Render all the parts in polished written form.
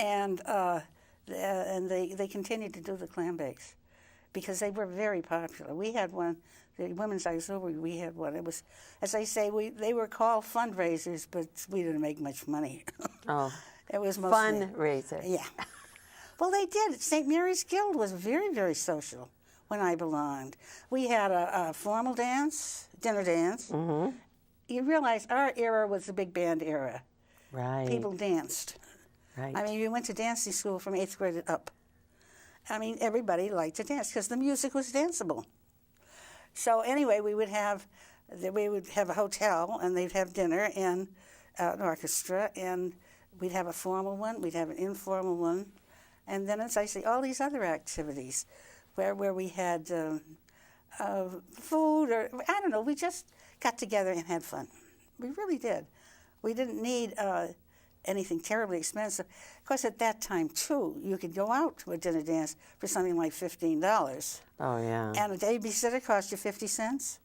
and they continued to do the clam bakes because they were very popular. We had one, the women's auxiliary. We had one. It was, as I say, they were called fundraisers, but we didn't make much money. Oh, it was mostly fundraiser. Yeah. Well, they did. St. Mary's Guild was very, very social when I belonged. We had a formal dance, dinner dance. Mm-hmm. You realize our era was the big band era. Right. People danced. Right. I mean, you went to dancing school from 8th grade up. I mean, everybody liked to dance because the music was danceable. So anyway, we would have a hotel, and they'd have dinner and an orchestra, and we'd have a formal one, we'd have an informal one, and then, as I say, all these other activities where we had food, or I don't know, we just got together and had fun. We really did. We didn't need anything terribly expensive. Of course, at that time, too, you could go out to a dinner dance for something like $15. Oh, yeah. And a babysitter cost you 50 cents.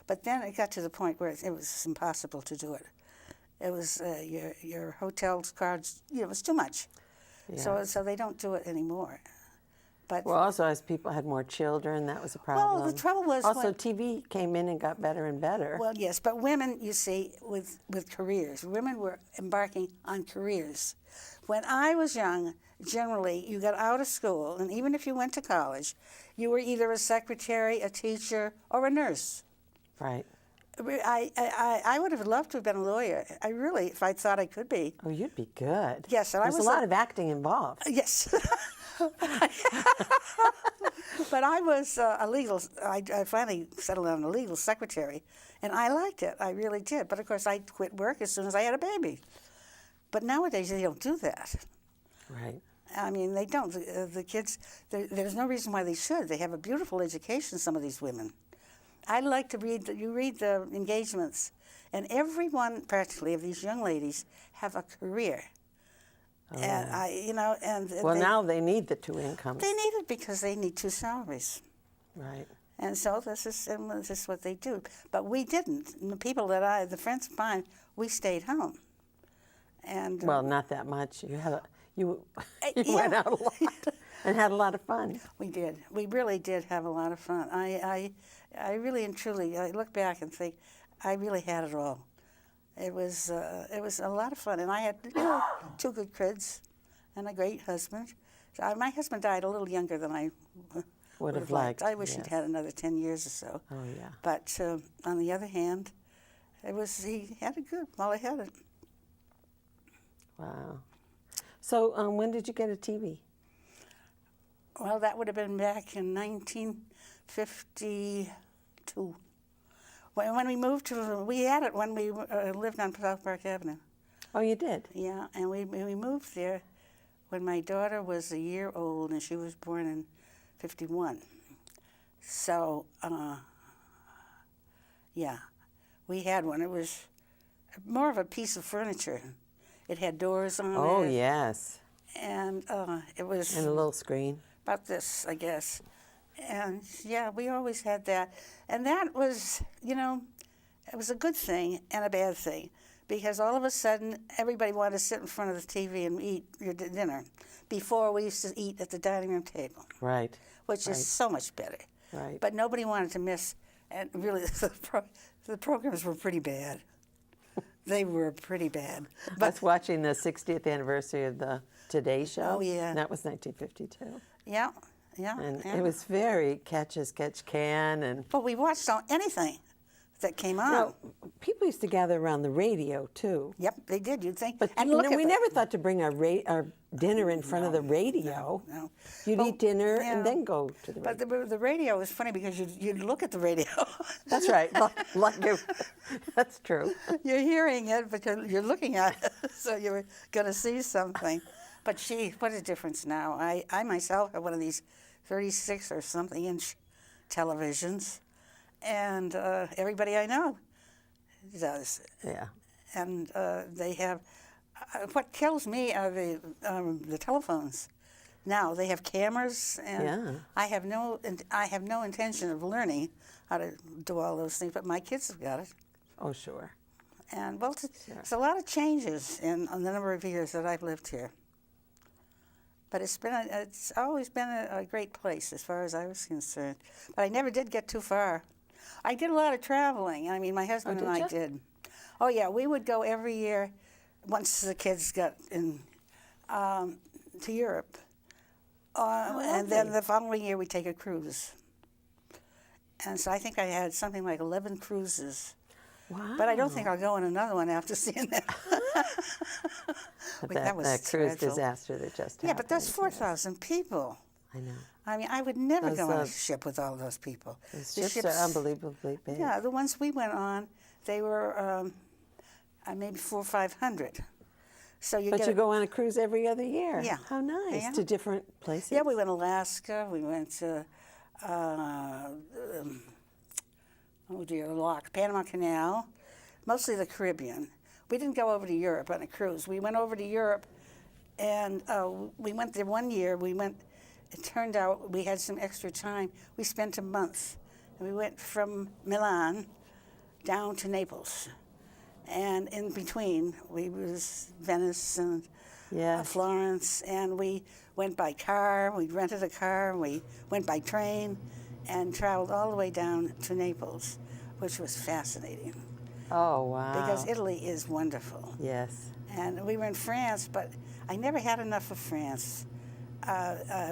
But then it got to the point where it was impossible to do it. It was your hotel cards, it was too much. Yeah. So they don't do it anymore. But well, also as people had more children, that was a problem. Well, the trouble was also TV came in and got better and better. Well, yes, but women, you see, with careers, women were embarking on careers. When I was young, generally, you got out of school, and even if you went to college, you were either a secretary, a teacher, or a nurse. Right. I would have loved to have been a lawyer. I really, if I thought I could be. Oh, you'd be good. Yes, and There's a lot of acting involved. Yes. But I was I finally settled on a legal secretary, and I liked it. I really did. But, of course, I quit work as soon as I had a baby. But nowadays, they don't do that. Right. I mean, they don't. The kids, there's no reason why they should. They have a beautiful education, some of these women. I like to you read the engagements, and every one, practically, of these young ladies have a career. Oh, and well, now they need the two incomes. They need it because they need two salaries. Right. And so this is what they do. But we didn't. And the people the friends of mine, we stayed home. And well, not that much. You went out a lot and had a lot of fun. We did. We really did have a lot of fun. I really and truly, I look back and think, I really had it all. It was a lot of fun, and I had two good kids and a great husband. So my husband died a little younger than I would have liked. I wish he'd had another 10 years or so. Oh yeah. But on the other hand, he had it good while I had it. Wow. So when did you get a TV? Well, that would have been back in 1952. When we moved we had it when we lived on South Park Avenue. Oh, you did? Yeah, and we moved there when my daughter was a year old, and she was born in 1951. So, yeah, we had one. It was more of a piece of furniture. It had doors on it. Oh, yes. And it was... And a little screen. About this, I guess. And, yeah, we always had that. And that was, it was a good thing and a bad thing, because all of a sudden, everybody wanted to sit in front of the TV and eat your dinner. Before, we used to eat at the dining room table. Right. Which is so much better. Right. But nobody wanted to miss, and really, the programs were pretty bad. They were pretty bad. But I was watching the 60th anniversary of the Today Show. Oh, yeah. And that was 1952. Yeah. Yeah, and yeah. It was very catch as catch can, and but we watched anything that came on. Well, people used to gather around the radio too. Yep, they did. You'd think, but and we never thought to bring our dinner in front of the radio. No. You'd eat dinner and then go to the radio. But the radio was funny because you'd look at the radio. That's right. That's true. You're hearing it, but you're looking at it, so you're going to see something. But gee, what a difference now. I myself have one of these 36 or something inch televisions, and everybody I know does. Yeah. And they have, what kills me are the telephones. Now they have cameras, and I have no intention of learning how to do all those things, but my kids have got it. Oh, sure. And well, it's a lot of changes in the number of years that I've lived here. But it's always been a great place as far as I was concerned. But I never did get too far. I did a lot of traveling. I mean, my husband and I did. Oh yeah, we would go every year once the kids got in to Europe. And then the following year we'd take a cruise. And so I think I had something like 11 cruises. Wow. But I don't think I'll go on another one after seeing that. That was that cruise dreadful. disaster that just happened. Yeah, but that's 4,000 people. I know. I mean, I would never Those, go on a ship with all those people. The ships are unbelievably big. Yeah, the ones we went on, they were maybe 400 or 500. So you But you go on a cruise every other year. Yeah. How nice. Yeah. To different places. Yeah, we went to Alaska. We went to, Panama Canal, mostly the Caribbean. We didn't go over to Europe on a cruise. We went over to Europe, and we went there one year. It turned out we had some extra time. We spent a month, and we went from Milan down to Naples. And in between, we was Venice and Florence, and we went by car. We rented a car, and we went by train, and traveled all the way down to Naples, which was fascinating. Oh, wow. Because Italy is wonderful. Yes. And we were in France, but I never had enough of France.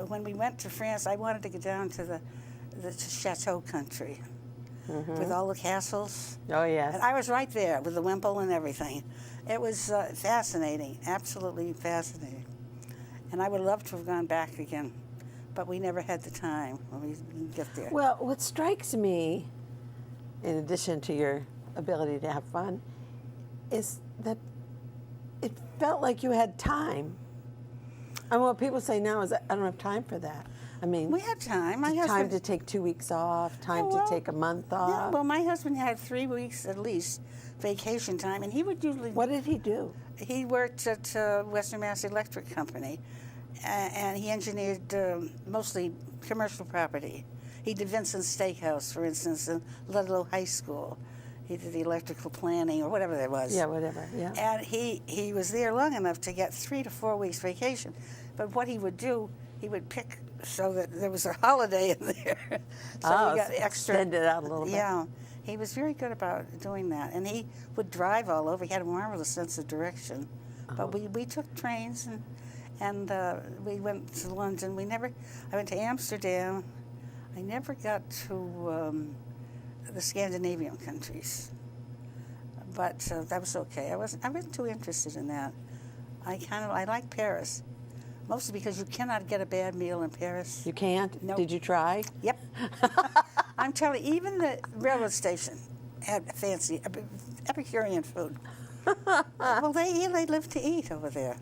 When we went to France, I wanted to get down to the chateau country with all the castles. Oh, yes. And I was right there with the Wimple and everything. It was fascinating, absolutely fascinating. And I would love to have gone back again, but we never had the time when we get there. Well, what strikes me, in addition to your ability to have fun, is that it felt like you had time. And what people say now is, I don't have time for that. I mean, we had time. Time to take 2 weeks off, time to take a month off. Yeah, well, my husband had 3 weeks at least vacation time, and he would usually... What did he do? He worked at Western Mass Electric Company, and he engineered mostly commercial property. He did Vincent's Steakhouse, for instance, in Ludlow High School. He did the electrical planning or whatever that was. Yeah, whatever, yeah. And he was there long enough to get 3 to 4 weeks vacation. But what he would do, he would pick so that there was a holiday in there. So he got extra. Extend it out a little bit. Yeah. He was very good about doing that. And he would drive all over. He had a marvelous sense of direction. But we took trains and we went to London. I went to Amsterdam. I never got to the Scandinavian countries. But that was okay. I wasn't too interested in that. I like Paris. Mostly because you cannot get a bad meal in Paris. You can't? Nope. Did you try? Yep. I'm telling you, even the railroad station had fancy Epicurean food. Well, they live to eat over there.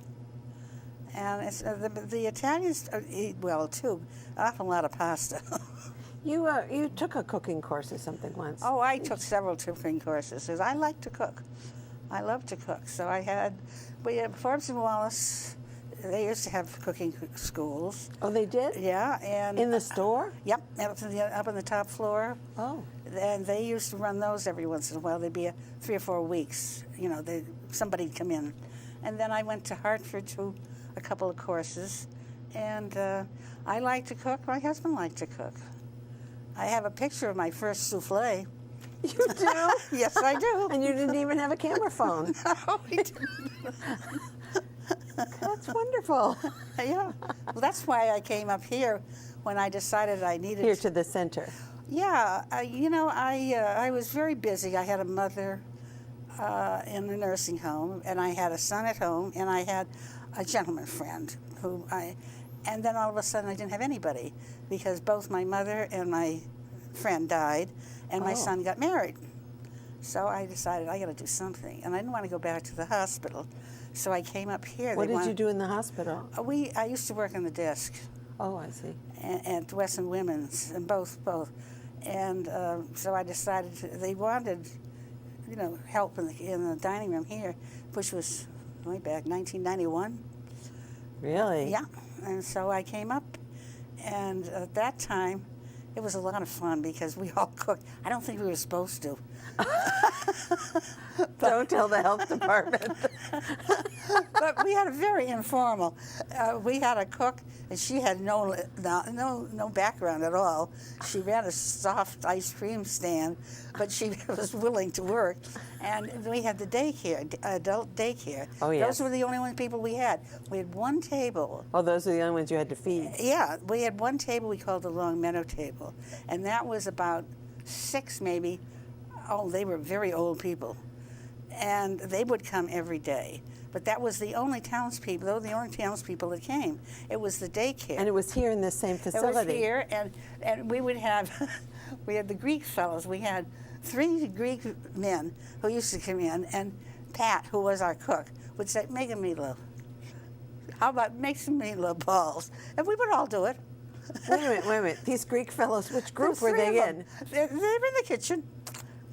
And it's, the Italians eat well, too. An awful lot of pasta. You took a cooking course or something once. Oh, I took several cooking courses because I like to cook. I love to cook. So we had Forbes and Wallace. They used to have cooking schools. Oh, they did? Yeah, and In the store? Yep, up on the top floor. Oh. And they used to run those every once in a while. They'd be 3 or 4 weeks. You know, somebody'd come in, and then I went to Hartford to a couple of courses, and I like to cook. My husband liked to cook. I have a picture of my first souffle. You do? Yes, I do. And you didn't even have a camera phone. No, we didn't. That's wonderful. Yeah. Well, that's why I came up here when I decided I needed Here to the center. Yeah, I was very busy. I had a mother in a nursing home, and I had a son at home, and I had a gentleman friend and then all of a sudden I didn't have anybody because both my mother and my friend died, and my son got married. So I decided I got to do something, and I didn't want to go back to the hospital. So I came up here. What did you do in the hospital? I used to work on the desk. Oh, I see. At Wesson Women's, and both. And so I decided they wanted, help in the dining room here, which was way back 1991. Really? Yeah. And so I came up, and at that time, it was a lot of fun because we all cooked. I don't think we were supposed to. Don't tell the health department. But we had a very informal. We had a cook, and she had no background at all. She ran a soft ice cream stand, but she was willing to work. And we had the daycare, adult daycare. Oh, yes. Those were the only people we had. We had one table. Oh, those are the only ones you had to feed. Yeah, we had one table we called the Long Meadow table, and that was about 6 maybe. Oh, they were very old people, and they would come every day. But that was the only townspeople. They were the only townspeople that came. It was the daycare. And it was here in this same facility. It was here, and we would have, we had the Greek fellows. We had 3 Greek men who used to come in, and Pat, who was our cook, would say, make a meatloaf. How about make some meatloaf balls? And we would all do it. Wait a minute. These Greek fellows, which group were they in? They were in the kitchen.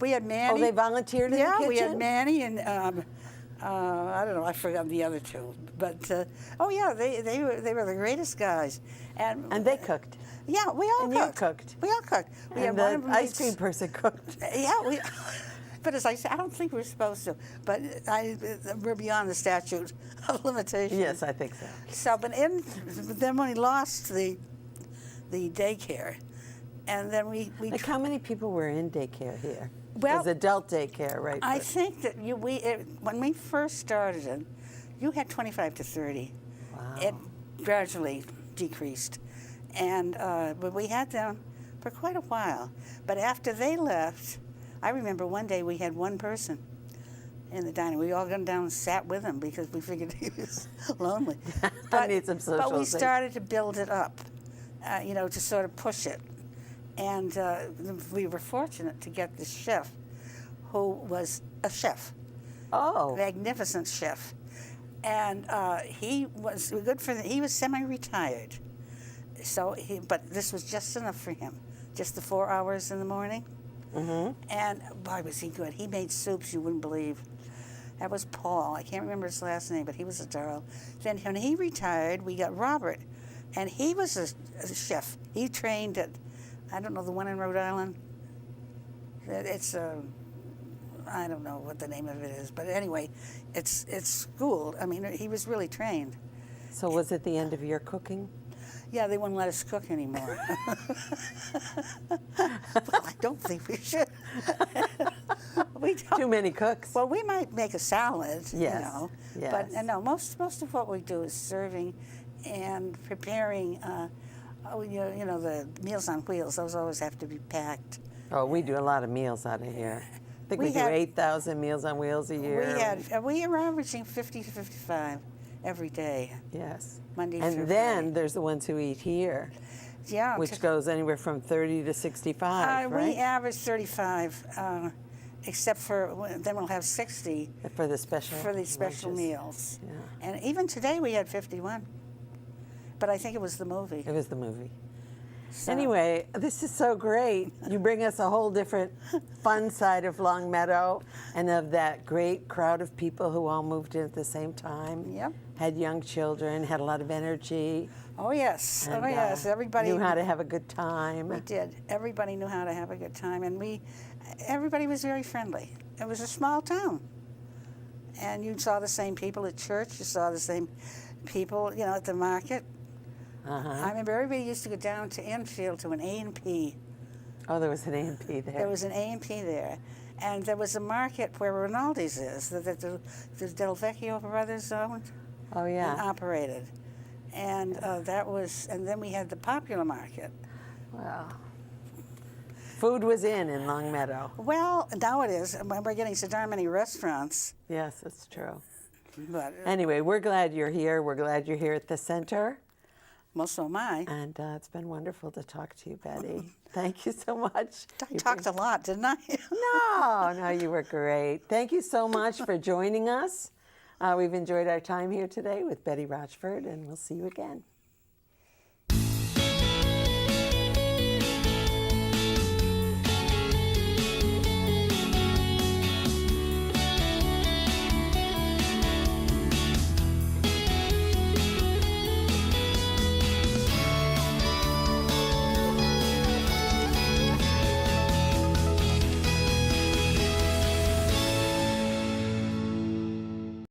We had Manny. Oh, they volunteered in the kitchen? Yeah, we had Manny and, I don't know, I forgot the other 2. But, oh yeah, they were the greatest guys. And they cooked? Yeah, we all and cooked. You cooked? We all cooked. We and had the ice cream person cooked? Yeah, but as I said, I don't think we're supposed to. But we're beyond the statute of limitations. Yes, I think so. So, but then when we lost the daycare, and then we like how many people were in daycare here? Well, it was adult daycare, right? I think that when we first started it, you had 25 to 30. Wow. It gradually decreased, and but we had them for quite a while. But after they left, I remember one day we had one person in the dining. We all got down and sat with him because we figured he was lonely. I need some socialization. But we started to build it up, to sort of push it. And we were fortunate to get this chef who was a chef. Oh. Magnificent chef. And he was good for he was semi-retired. So but this was just enough for him. Just the 4 hours in the morning. Mm-hmm. And boy, was he good. He made soups you wouldn't believe. That was Paul. I can't remember his last name, but he was a darling. Then when he retired, we got Robert. And he was a chef. He trained at, I don't know, the one in Rhode Island. It's I don't know what the name of it is, but anyway, it's schooled. I mean, he was really trained. So was it the end of your cooking? Yeah, they wouldn't let us cook anymore. Well, I don't think we should. We don't. Too many cooks. Well, we might make a salad, Yes. Yes. But no, most of what we do is serving and preparing. The Meals on Wheels. Those always have to be packed. Oh, we do a lot of meals out of here. I think we do 8,000 Meals on Wheels a year. We are averaging 50 to 55 every day. Yes. Monday and through then Friday. There's the ones who eat here. Yeah. Which goes anywhere from 30 to 65, right? We average 35, except for then we'll have 60 for the special lunches. meals. Yeah. And even today we had 51. But I think it was the movie. It was the movie. So. Anyway, this is so great. You bring us a whole different fun side of Long Meadow and of that great crowd of people who all moved in at the same time. Yep. Had young children, had a lot of energy. Oh, yes. And, Everybody knew how to have a good time. We did. Everybody knew how to have a good time. And everybody was very friendly. It was a small town. And you saw the same people at church. You saw the same people, at the market. Uh-huh. I remember everybody used to go down to Enfield to an A&P. Oh, there was an A&P there. There was an A&P there. And there was a market where Rinaldi's is, that the Delvecchio brothers owned. Oh, yeah. And operated. And and then we had the Popular Market. Wow. Food was in Long Meadow. Well, now it is. We're getting so darn many restaurants. Yes, that's true. But anyway, we're glad you're here. We're glad you're here at the center. Well, so am I. And it's been wonderful to talk to you, Betty. Thank you so much. I talked a lot, didn't I? No, you were great. Thank you so much for joining us. We've enjoyed our time here today with Betty Rochford, and we'll see you again.